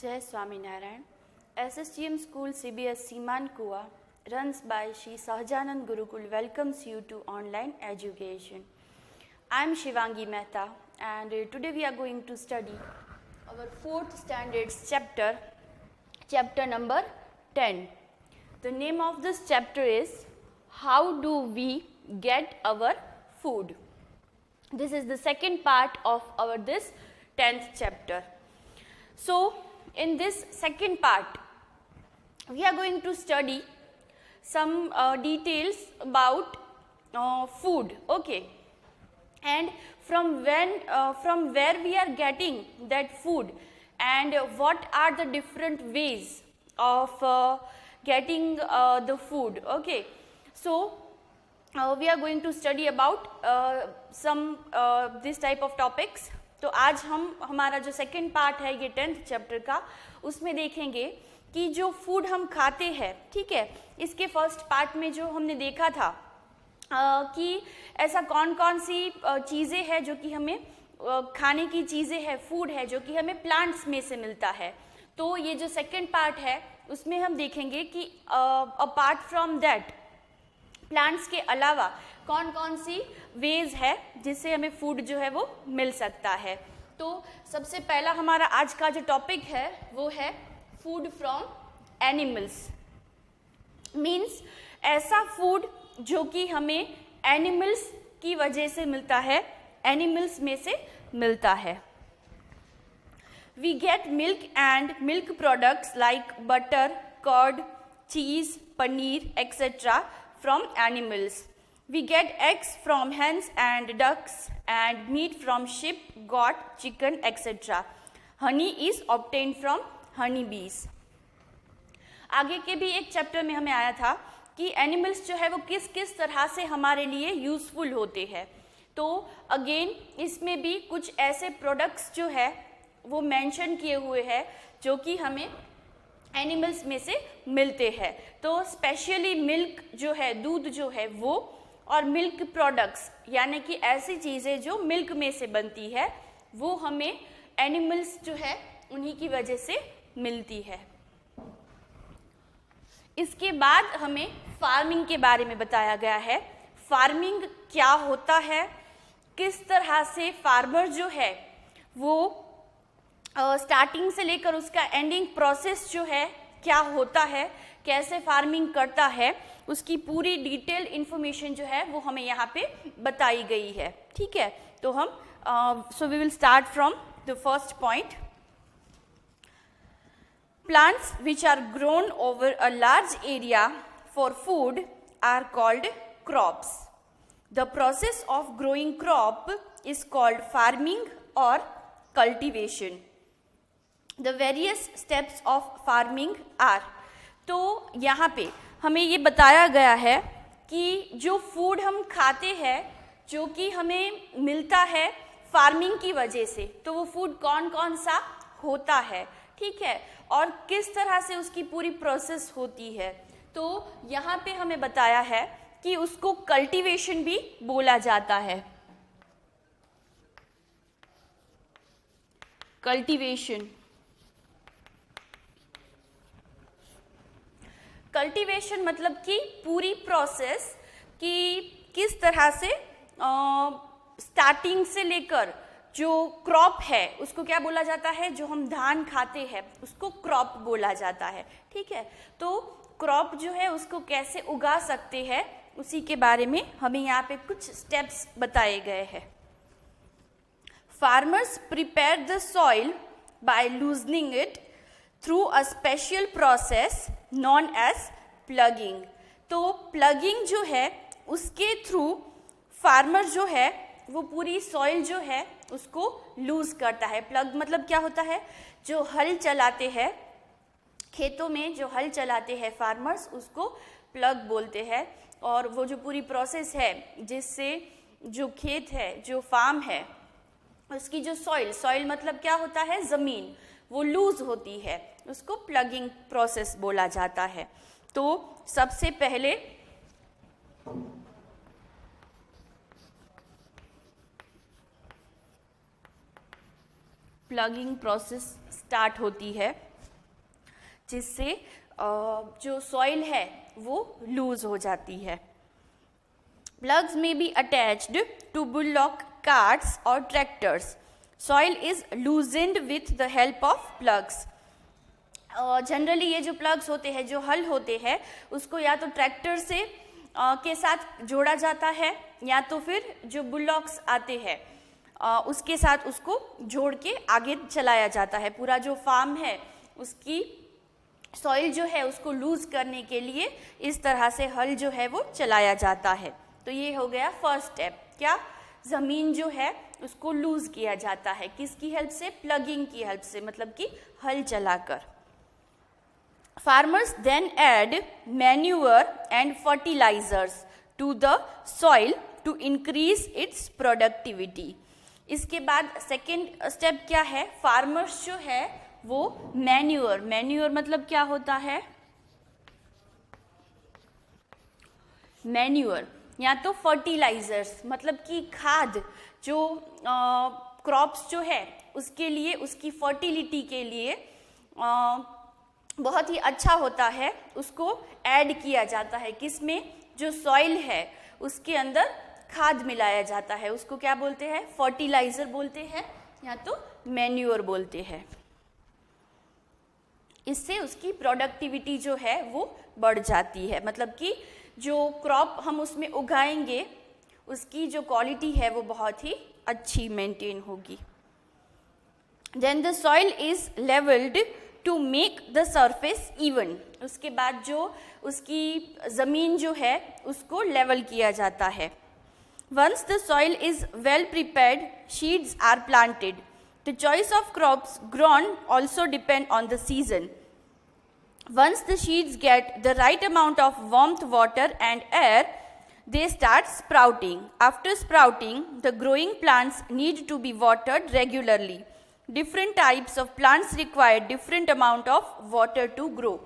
Jai Swaminarayan. SSGM School CBSE Mankua, runs by Shri Sahajanand Gurukul, welcomes you to online education. I am Shivangi Mehta, and today we are going to study our 4th standards chapter number 10. The name of this chapter is How Do We Get Our Food? This is the second part of our this 10th chapter. So, in this second part, we are going to study some details about food, okay, and from where we are getting that food, and what are the different ways of getting the food, okay. So, we are going to study about some this type of topics. तो आज हम हमारा जो second part है ये 10th chapter का, उसमें देखेंगे कि जो फूड हम खाते हैं, ठीक है, इसके फर्स्ट पार्ट में जो हमने देखा था कि ऐसा कौन कौन सी चीज़ें हैं जो कि हमें खाने की चीज़ें हैं, फूड है जो कि हमें प्लांट्स में से मिलता है. तो ये जो सेकंड पार्ट है उसमें हम देखेंगे कि अपार्ट फ्रॉम दैट प्लांट्स के अलावा कौन कौन सी वेज है जिससे हमें फूड जो है वो मिल सकता है. तो सबसे पहला हमारा आज का जो टॉपिक है वो है फूड फ्रॉम एनिमल्स. मीन्स ऐसा फूड जो कि हमें एनिमल्स की वजह से मिलता है, एनिमल्स में से मिलता है. We get milk and milk products like butter, curd, cheese, paneer etcetera from animals. We get eggs from hens and ducks and meat from sheep, goat, chicken, etc. Honey is obtained from honey bees. आगे के भी एक chapter में हमें आया था कि animals जो है वो किस किस तरह से हमारे लिए यूजफुल होते हैं. तो अगेन इसमें भी कुछ ऐसे प्रोडक्ट्स जो है वो मेंशन किए हुए हैं जो कि हमें एनिमल्स में से मिलते हैं. तो स्पेशली मिल्क जो है, दूध जो है वो, और मिल्क प्रोडक्ट्स यानी कि ऐसी चीज़ें जो मिल्क में से बनती है वो हमें एनिमल्स जो है उन्हीं की वजह से मिलती है. इसके बाद हमें फार्मिंग के बारे में बताया गया है. फार्मिंग क्या होता है, किस तरह से फार्मर जो है वो स्टार्टिंग से लेकर उसका एंडिंग प्रोसेस जो है क्या होता है, कैसे फार्मिंग करता है, उसकी पूरी डिटेल इंफॉर्मेशन जो है वो हमें यहाँ पे बताई गई है. ठीक है, तो हम so we will start from the first point. Plants which are grown over a large area for food are called crops. The process of growing crop is called farming और cultivation. The various steps of farming are. तो यहाँ पे हमें ये बताया गया है कि जो फूड हम खाते हैं जो कि हमें मिलता है फार्मिंग की वजह से, तो वो फूड कौन कौन सा होता है, ठीक है, और किस तरह से उसकी पूरी प्रोसेस होती है. तो यहाँ पे हमें बताया है कि उसको कल्टीवेशन भी बोला जाता है. कल्टीवेशन कल्टीवेशन मतलब कि पूरी प्रोसेस कि किस तरह से स्टार्टिंग से लेकर जो क्रॉप है उसको क्या बोला जाता है, जो हम धान खाते हैं उसको क्रॉप बोला जाता है. ठीक है, तो क्रॉप जो है उसको कैसे उगा सकते हैं उसी के बारे में हमें यहाँ पे कुछ स्टेप्स बताए गए हैं. Farmers prepare the soil by loosening it through a special process known as ploughing. तो प्लगिंग जो है उसके थ्रू फार्मर जो है वो पूरी सॉइल जो है उसको लूज करता है. प्लग मतलब क्या होता है, जो हल चलाते हैं खेतों में, जो हल चलाते हैं फार्मर्स उसको प्लग बोलते हैं. और वो जो पूरी प्रोसेस है जिससे जो खेत है, जो फार्म है, उसकी जो सॉइल मतलब क्या होता है, ज़मीन, वो लूज होती है, उसको प्लगिंग प्रोसेस बोला जाता है. तो सबसे पहले प्लगिंग प्रोसेस स्टार्ट होती है, जिससे जो सॉइल है वो लूज हो जाती है। प्लग्स में be attached to bullock carts और tractors. Soil is loosened with the help of ploughs. Generally ये जो प्लग्स होते हैं, जो हल होते हैं, उसको या तो ट्रैक्टर से के साथ जोड़ा जाता है, या तो फिर जो बुलॉक्स आते हैं उसके साथ उसको जोड़ के आगे चलाया जाता है। पूरा जो फार्म है उसकी सॉइल जो है उसको लूज करने के लिए इस तरह से हल जो है वो चलाया जाता है। तो ये हो गया फर्स्ट स्टेप। क्या? ज़मीन जो है उसको लूज किया जाता है, किसकी हेल्प से? प्लगिंग की हेल्प से, मतलब कि हल चलाकर। Farmers then add manure and fertilizers to the soil to increase its productivity. इसके बाद सेकेंड स्टेप क्या है? फार्मर्स जो है वो मैन्यूअर मतलब क्या होता है? मैन्यूअर या तो फर्टिलाइजर्स मतलब कि खाद, जो क्रॉप्स जो है उसके लिए, उसकी फर्टिलिटी के लिए बहुत ही अच्छा होता है, उसको ऐड किया जाता है। किसमें? जो सॉइल है उसके अंदर खाद मिलाया जाता है, उसको क्या बोलते हैं? फर्टिलाइजर बोलते हैं या तो मैन्यूअर बोलते हैं। इससे उसकी प्रोडक्टिविटी जो है वो बढ़ जाती है, मतलब कि जो क्रॉप हम उसमें उगाएंगे उसकी जो क्वालिटी है वो बहुत ही अच्छी मेंटेन होगी। Then the soil is levelled to make the surface even. उसके बाद जो उसकी ज़मीन जो है उसको लेवल किया जाता है। Once the soil is well prepared, seeds are planted. The choice of crops grown also depend on the season. Once the seeds get the right amount of warmth, water and air, they start sprouting. After sprouting, the growing plants need to be watered regularly. Different types of plants require different amount of water to grow.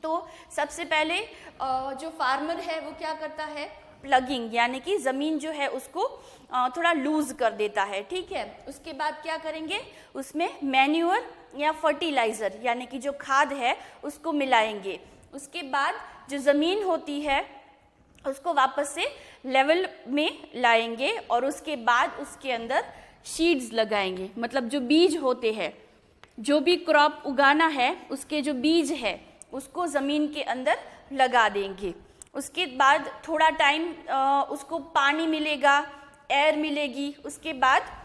तो सबसे पहले जो farmer है वो क्या करता है? Plugging, यानी कि ज़मीन जो है उसको थोड़ा लूज कर देता है, ठीक है। उसके बाद क्या करेंगे? उसमें मैन्यूअर या फर्टिलाइज़र यानी कि जो खाद है उसको मिलाएंगे। उसके बाद जो ज़मीन होती है उसको वापस से लेवल में लाएंगे और उसके बाद उसके अंदर सीड्स लगाएंगे, मतलब जो बीज होते हैं, जो भी क्रॉप उगाना है उसके जो बीज है उसको ज़मीन के अंदर लगा देंगे। उसके बाद थोड़ा टाइम उसको पानी मिलेगा, एयर मिलेगी। उसके बाद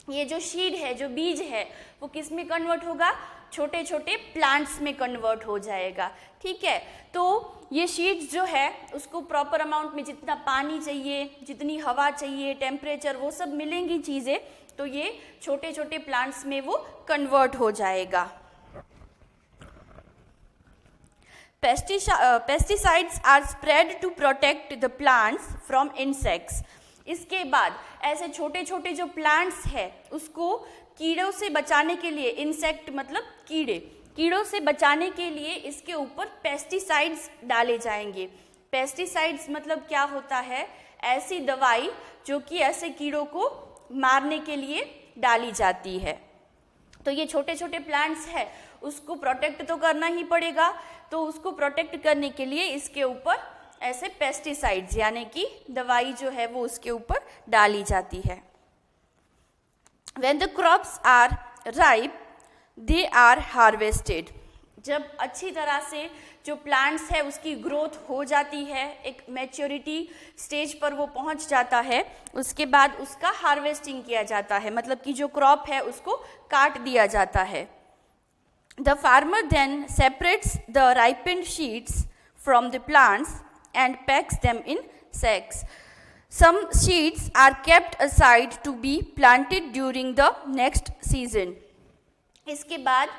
ये जो सीड है, जो बीज है, वो किस में कन्वर्ट होगा? छोटे छोटे प्लांट्स में कन्वर्ट हो जाएगा, ठीक है। तो ये सीड्स जो है उसको प्रॉपर अमाउंट में जितना पानी चाहिए, जितनी हवा चाहिए, टेम्परेचर, वो सब मिलेंगी चीज़ें, तो ये छोटे छोटे प्लांट्स में वो कन्वर्ट हो जाएगा। Pesticides are spread to protect the plants from insects. इसके बाद ऐसे छोटे छोटे जो प्लांट्स है उसको कीड़ों से बचाने के लिए, इंसेक्ट मतलब कीड़ों से बचाने के लिए इसके ऊपर पेस्टिसाइड्स डाले जाएंगे। पेस्टिसाइड्स मतलब क्या होता है? ऐसी दवाई जो कि ऐसे कीड़ों को मारने के लिए डाली जाती है। तो ये छोटे छोटे प्लांट्स है उसको प्रोटेक्ट तो करना ही पड़ेगा, तो उसको प्रोटेक्ट करने के लिए इसके ऊपर ऐसे पेस्टिसाइड्स यानी कि दवाई जो है वो उसके ऊपर डाली जाती है। When the crops are ripe, they are harvested. जब अच्छी तरह से जो प्लांट्स है उसकी ग्रोथ हो जाती है, एक मैच्योरिटी स्टेज पर वो पहुंच जाता है, उसके बाद उसका हार्वेस्टिंग किया जाता है, मतलब कि जो क्रॉप है उसको काट दिया जाता है। The farmer then separates the ripened seeds from the plants and packs them in sacks. Some seeds are kept aside to be planted during the next season. इसके बाद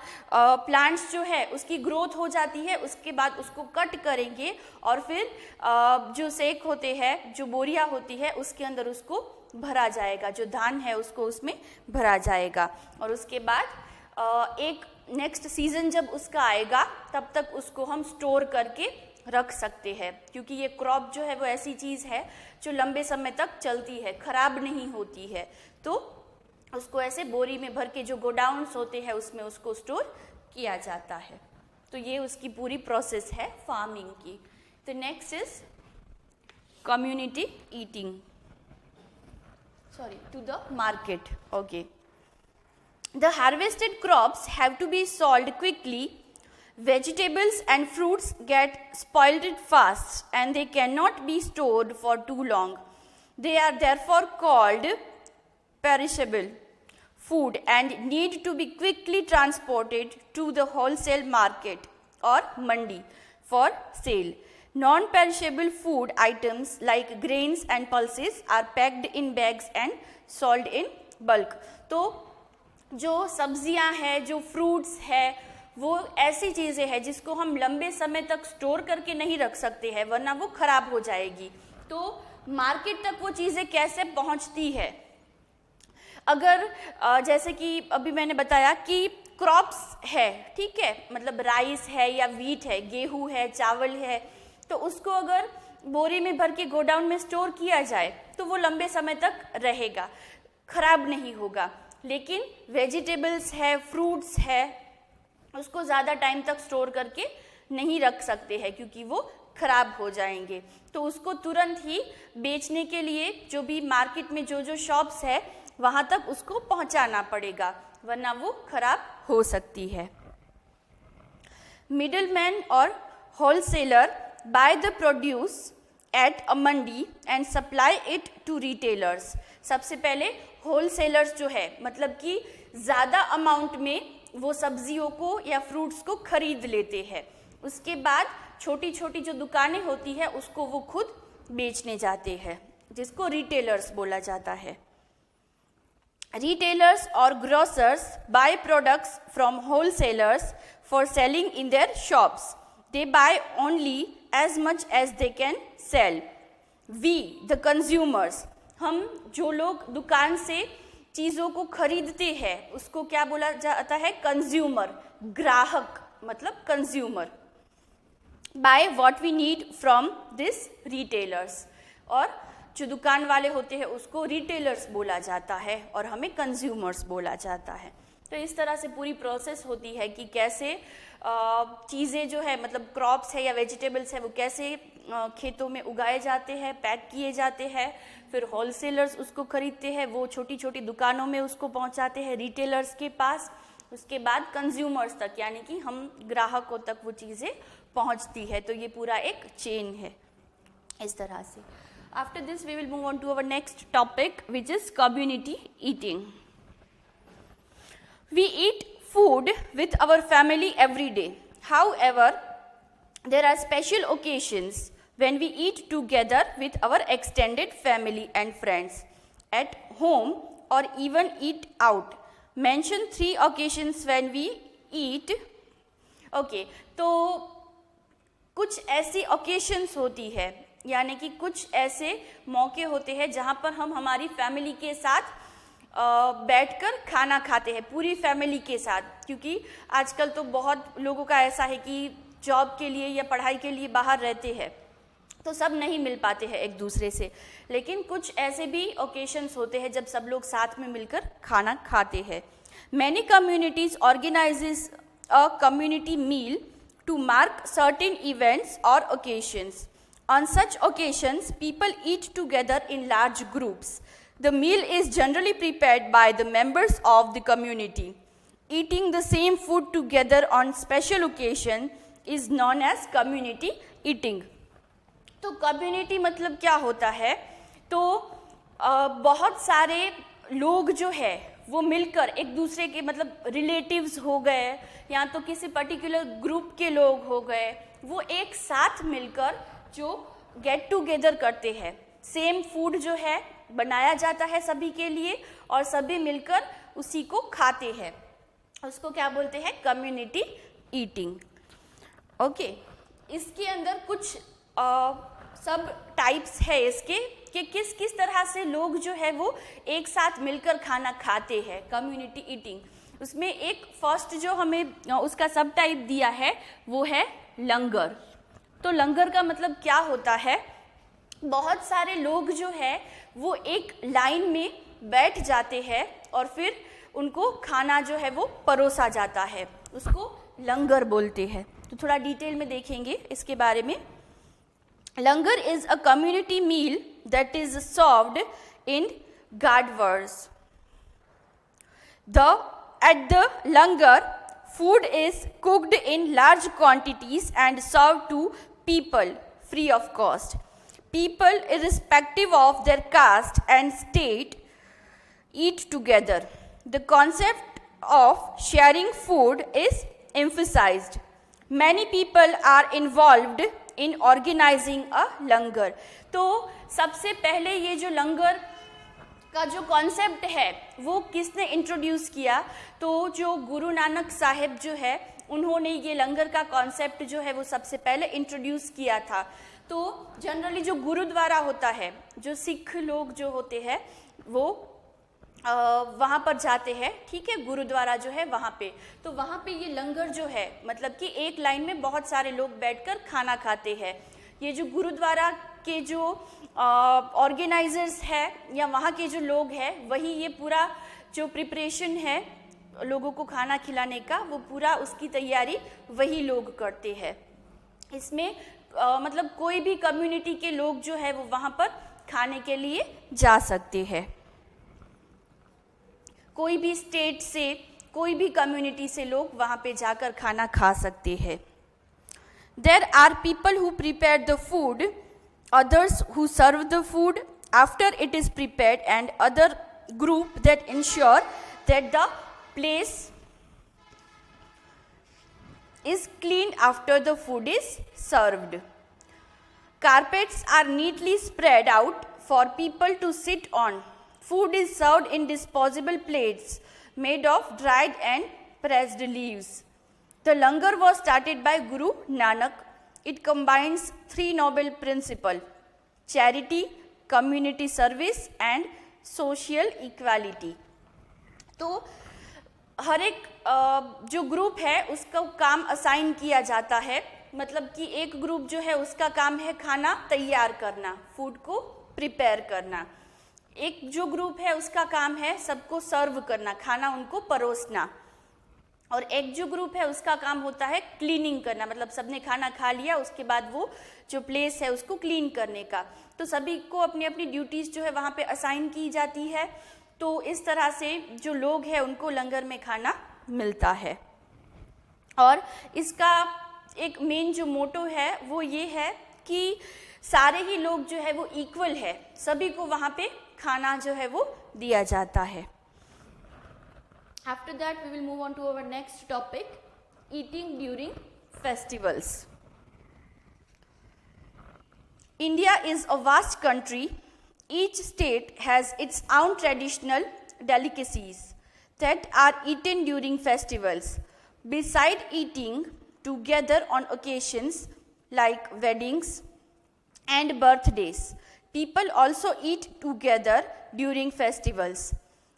प्लांट्स जो है उसकी ग्रोथ हो जाती है, उसके बाद उसको कट करेंगे और फिर जो सेक होते हैं, जो बोरियां होती है, उसके अंदर उसको भरा जाएगा, जो धान है उसको उसमें भरा जाएगा। और उसके बाद एक नेक्स्ट सीजन जब उसका आएगा तब तक उसको हम स्टोर करके रख सकते हैं, क्योंकि ये क्रॉप जो है वो ऐसी चीज़ है जो लंबे समय तक चलती है, खराब नहीं होती है। तो उसको ऐसे बोरी में भर के जो गोडाउन्स होते हैं उसमें उसको स्टोर किया जाता है। तो ये उसकी पूरी प्रोसेस है फार्मिंग की। तो next is community eating, to the market. Okay. The harvested crops have to be sold quickly. Vegetables and fruits get spoiled fast and they cannot be stored for too long. They are therefore called perishable food and need to be quickly transported to the wholesale market or mandi for sale. Non-perishable food items like grains and pulses are packed in bags and sold in bulk. तो जो सब्जियां हैं, जो fruits है, वो ऐसी चीज़ें हैं जिसको हम लंबे समय तक स्टोर करके नहीं रख सकते हैं वरना वो खराब हो जाएगी। तो मार्केट तक वो चीज़ें कैसे पहुंचती है? अगर जैसे कि अभी मैंने बताया कि क्रॉप्स है, ठीक है, मतलब राइस है या वीट है, गेहूं है, चावल है, तो उसको अगर बोरी में भर के गोडाउन में स्टोर किया जाए तो वो लंबे समय तक रहेगा, खराब नहीं होगा। लेकिन वेजिटेबल्स है, फ्रूट्स है, उसको ज़्यादा टाइम तक स्टोर करके नहीं रख सकते हैं क्योंकि वो खराब हो जाएंगे। तो उसको तुरंत ही बेचने के लिए जो भी मार्केट में जो शॉप्स है वहाँ तक उसको पहुँचाना पड़ेगा वरना वो खराब हो सकती है। मिडलमैन और wholesaler buy the produce at a mandi and supply it to retailers. सबसे पहले होलसेलर्स जो है मतलब कि ज़्यादा अमाउंट में वो सब्जियों को या फ्रूट्स को खरीद लेते हैं। उसके बाद छोटी छोटी जो दुकानें होती है उसको वो खुद बेचने जाते हैं, जिसको रिटेलर्स बोला जाता है। Retailers or grocers buy products from wholesalers for selling in their shops. They buy only as much as they can sell. We, the consumers, हम जो लोग दुकान से चीज़ों को खरीदते हैं उसको क्या बोला जाता है? कंज्यूमर, ग्राहक मतलब consumer. Buy what we need from this retailers, और जो दुकान वाले होते हैं उसको रिटेलर्स बोला जाता है और हमें कंज्यूमर्स बोला जाता है। तो इस तरह से पूरी प्रोसेस होती है कि कैसे चीज़ें जो है मतलब क्रॉप्स है या वेजिटेबल्स है वो कैसे खेतों में उगाए जाते हैं, पैक किए जाते हैं, फिर होलसेलर्स उसको खरीदते हैं, वो छोटी छोटी दुकानों में उसको पहुंचाते हैं रिटेलर्स के पास, उसके बाद कंज्यूमर्स तक यानी कि हम ग्राहकों तक वो चीज़ें पहुंचती है। तो ये पूरा एक चेन है इस तरह से। After this we will move on to our next topic which is community eating. We eat food with our family every day. However, there are special occasions when we eat together with our extended family and friends at home or even eat out. Mention 3 occasions when we eat. Okay, तो कुछ ऐसी occasions होती है यानी कि कुछ ऐसे मौके होते हैं जहाँ पर हम हमारी फैमिली के साथ बैठकर खाना खाते हैं पूरी फैमिली के साथ, क्योंकि आजकल तो बहुत लोगों का ऐसा है कि जॉब के लिए या पढ़ाई के लिए बाहर रहते हैं तो सब नहीं मिल पाते हैं एक दूसरे से। लेकिन कुछ ऐसे भी ओकेशंस होते हैं जब सब लोग साथ में मिलकर खाना खाते हैं। Many communities organises a community meal to mark certain events और occasions. On such occasions people eat together in large groups. The meal is generally prepared by the members of the community. Eating the same food together on special occasion is known as community eating. तो community मतलब क्या होता है? तो बहुत सारे लोग जो है वो मिलकर एक दूसरे के मतलब रिलेटिव्स हो गए या तो किसी पर्टिकुलर ग्रुप के लोग हो गए, वो एक साथ मिलकर जो गेट टुगेदर करते हैं। सेम फूड जो है बनाया जाता है सभी के लिए और सभी मिलकर उसी को खाते हैं, उसको क्या बोलते हैं? Community eating. ओके, इसके अंदर कुछ सब टाइप्स है इसके कि किस किस तरह से लोग जो है वो एक साथ मिलकर खाना खाते हैं कम्युनिटी ईटिंग। उसमें एक फर्स्ट जो हमें उसका सब टाइप दिया है वो है लंगर। तो लंगर का मतलब क्या होता है? बहुत सारे लोग जो है वो एक लाइन में बैठ जाते हैं और फिर उनको खाना जो है वो परोसा जाता है, उसको लंगर बोलते हैं। तो थोड़ा डिटेल में देखेंगे इसके बारे में। Langar is a community meal that is served in gurdwaras. At the langar, food is cooked in large quantities and served to people free of cost. People, irrespective of their caste and state, eat together. The concept of sharing food is emphasized. Many people are involved in organizing a langar. तो सबसे पहले ये जो लंगर का जो concept है वो किसने इंट्रोड्यूस किया? तो जो गुरु नानक साहिब जो है उन्होंने ये लंगर का कॉन्सेप्ट जो है वो सबसे पहले इंट्रोड्यूस किया था। तो जनरली जो गुरुद्वारा होता है, जो सिख लोग जो होते हैं वो वहाँ पर जाते हैं, ठीक है, गुरुद्वारा जो है वहाँ पे, तो वहाँ पे ये लंगर जो है मतलब कि एक लाइन में बहुत सारे लोग बैठकर खाना खाते हैं। ये जो गुरुद्वारा के जो ऑर्गेनाइजर्स है या वहाँ के जो लोग हैं वही ये पूरा जो प्रिपरेशन है लोगों को खाना खिलाने का, वो पूरा उसकी तैयारी वही लोग करते हैं। इसमें मतलब कोई भी कम्युनिटी के लोग जो है वो वहाँ पर खाने के लिए जा सकते हैं। कोई भी स्टेट से, कोई भी कम्युनिटी से लोग वहाँ पे जाकर खाना खा सकते हैं। There are people who prepare the food, others who serve the food after it is prepared, and other group that ensure that the place is clean after the food is served. Carpets are neatly spread out for people to sit on. Food is served in disposable plates made of dried and pressed leaves. The langar was started by Guru Nanak. It combines three noble principles: charity, community service and social equality. तो हर एक जो group है उसका काम assign किया जाता है, मतलब कि एक ग्रुप जो है उसका काम है खाना तैयार करना, फूड को प्रिपेयर करना। एक जो ग्रुप है उसका काम है सबको सर्व करना, खाना उनको परोसना। और एक जो ग्रुप है उसका काम होता है क्लीनिंग करना, मतलब सबने खाना खा लिया उसके बाद वो जो प्लेस है उसको क्लीन करने का। तो सभी को अपनी अपनी ड्यूटीज़ जो है वहाँ पे असाइन की जाती है। तो इस तरह से जो लोग हैं उनको लंगर में खाना मिलता है। और इसका एक मेन जो मोटो है वो ये है कि सारे ही लोग जो है वो इक्वल है, सभी को वहाँ पे खाना जो है वो दिया जाता है। After that we will move on to our next topic, eating during festivals. India is a vast country. Each state has its own traditional delicacies that are eaten during festivals. Beside eating together on occasions like weddings and birthdays, people also eat together during festivals.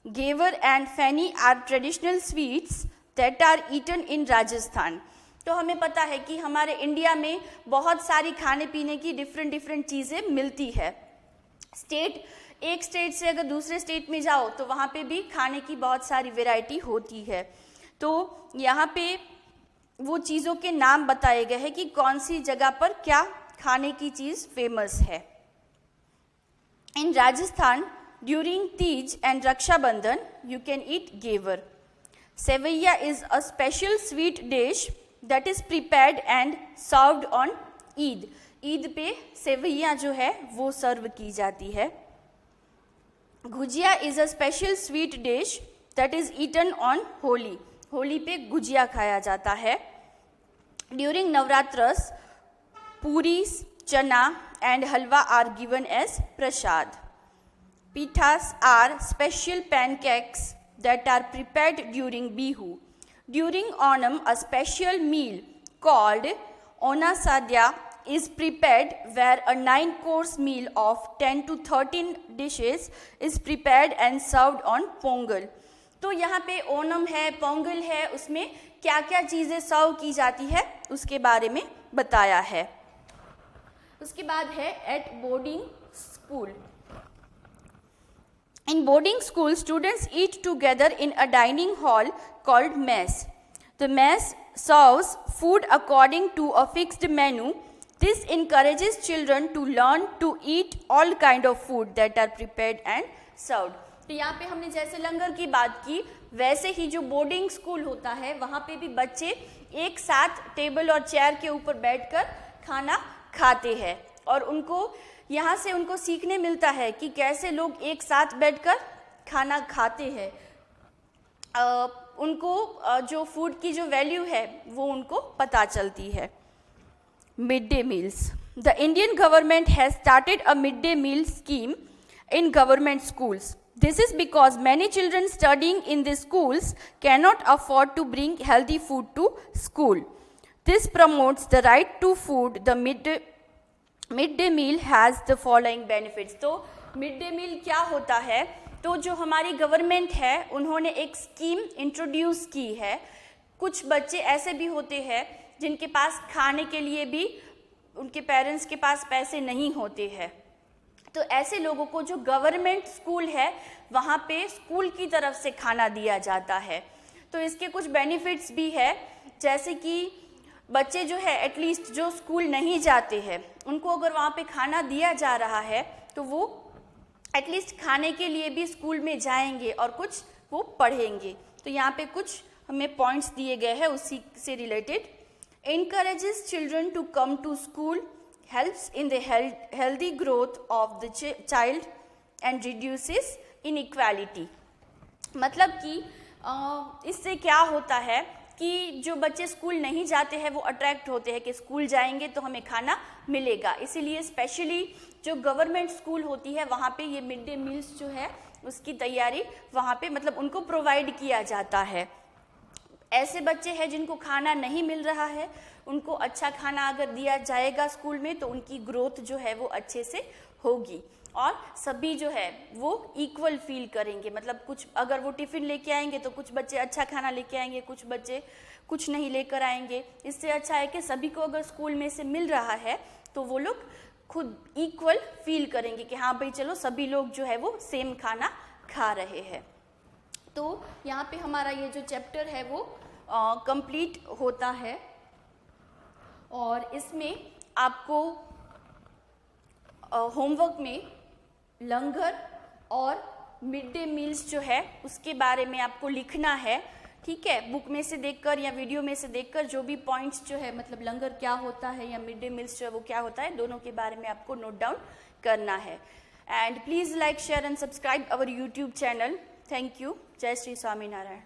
Ghevar and Feni are traditional sweets that are eaten in Rajasthan. तो हमें पता है कि हमारे India में बहुत सारी खाने पीने की डिफरेंट चीज़ें मिलती है। एक स्टेट से अगर दूसरे स्टेट में जाओ तो वहाँ पे भी खाने की बहुत सारी वैरायटी होती है। तो यहाँ पे वो चीज़ों के नाम बताए गए हैं कि कौन सी जगह पर क्या खाने की चीज़ फेमस है। इन Rajasthan during Teej and Raksha Bandhan, you can eat ghevar. Sevaiya is a special sweet dish that is prepared and served on Eid. Eid पे सेवैया जो है वो सर्व की जाती है। Gujiya is a special sweet dish that is eaten on Holi. Holi पे गुजिया खाया जाता है। During Navratras, puris, chana and halwa are given as prasad. Pithas are special pancakes that are prepared during Bihu. During Onam, a special meal called Onasadya is prepared where a 9-course meal of 10 to 13 dishes is prepared and served on Pongal. तो यहाँ पे ओनम है, पोंगल है, उसमें क्या क्या चीज़ें सर्व की जाती है उसके बारे में बताया है। उसके बाद है at boarding school. In boarding school, students eat together in a dining hall called mess. The mess serves food according to a fixed menu. This encourages children to learn to eat all kind of food that are prepared and served. तो यहाँ पे हमने जैसे लंगर की बात की, वैसे ही जो बोर्डिंग स्कूल होता है वहाँ पे भी बच्चे एक साथ टेबल और चेयर के ऊपर बैठकर खाना खाते हैं और उनको यहाँ से उनको सीखने मिलता है कि कैसे लोग एक साथ बैठकर खाना खाते हैं। उनको जो फूड की जो वैल्यू है वो उनको पता चलती है। Mid day meals. The Indian government has started a mid day meal scheme in government schools. This is because many children studying in these schools cannot afford to bring healthy food to school. This promotes the right to food. The midday meal has the following benefits. तो mid day मील क्या होता है? तो जो हमारी government है उन्होंने एक स्कीम इंट्रोड्यूस की है। कुछ बच्चे ऐसे भी होते हैं जिनके पास खाने के लिए भी उनके पेरेंट्स के पास पैसे नहीं होते हैं, तो ऐसे लोगों को जो गवर्नमेंट स्कूल है वहाँ पे स्कूल की तरफ से खाना दिया जाता है। तो इसके कुछ बेनिफिट्स भी है, जैसे कि बच्चे जो है एटलीस्ट जो स्कूल नहीं जाते हैं उनको अगर वहाँ पे खाना दिया जा रहा है तो वो एटलीस्ट खाने के लिए भी स्कूल में जाएंगे और कुछ वो पढ़ेंगे। तो यहाँ पे कुछ हमें पॉइंट्स दिए गए हैं उसी से related. encourages children to come to school, helps in the healthy growth of the child and reduces inequality। मतलब कि इससे क्या होता है कि जो बच्चे स्कूल नहीं जाते हैं वो अट्रैक्ट होते हैं कि स्कूल जाएंगे तो हमें खाना मिलेगा, इसीलिए स्पेशली जो गवर्नमेंट स्कूल होती है वहाँ पे ये मिड डे मील्स जो है उसकी तैयारी वहाँ पे मतलब उनको प्रोवाइड किया जाता है। ऐसे बच्चे हैं जिनको खाना नहीं मिल रहा है, उनको अच्छा खाना अगर दिया जाएगा स्कूल में तो उनकी ग्रोथ जो है वो अच्छे से होगी और सभी जो है वो इक्वल फील करेंगे। मतलब कुछ अगर वो टिफ़िन लेके आएंगे तो कुछ बच्चे अच्छा खाना लेके आएंगे, कुछ बच्चे कुछ नहीं लेकर आएंगे। इससे अच्छा है कि सभी को अगर स्कूल में से मिल रहा है तो वो लोग खुद इक्वल फील करेंगे कि हाँ भाई चलो सभी लोग जो है वो सेम खाना खा रहे हैं। तो यहाँ पे हमारा ये जो चैप्टर है वो कंप्लीट होता है और इसमें आपको होमवर्क में लंगर और मिड डे मील्स जो है उसके बारे में आपको लिखना है, ठीक है। बुक में से देखकर या वीडियो में से देखकर जो भी पॉइंट्स जो है मतलब लंगर क्या होता है या मिड डे मील्स जो है वो क्या होता है, दोनों के बारे में आपको नोट डाउन करना है। And please like share and subscribe our YouTube channel. Thank you. जय श्री स्वामी नारायण।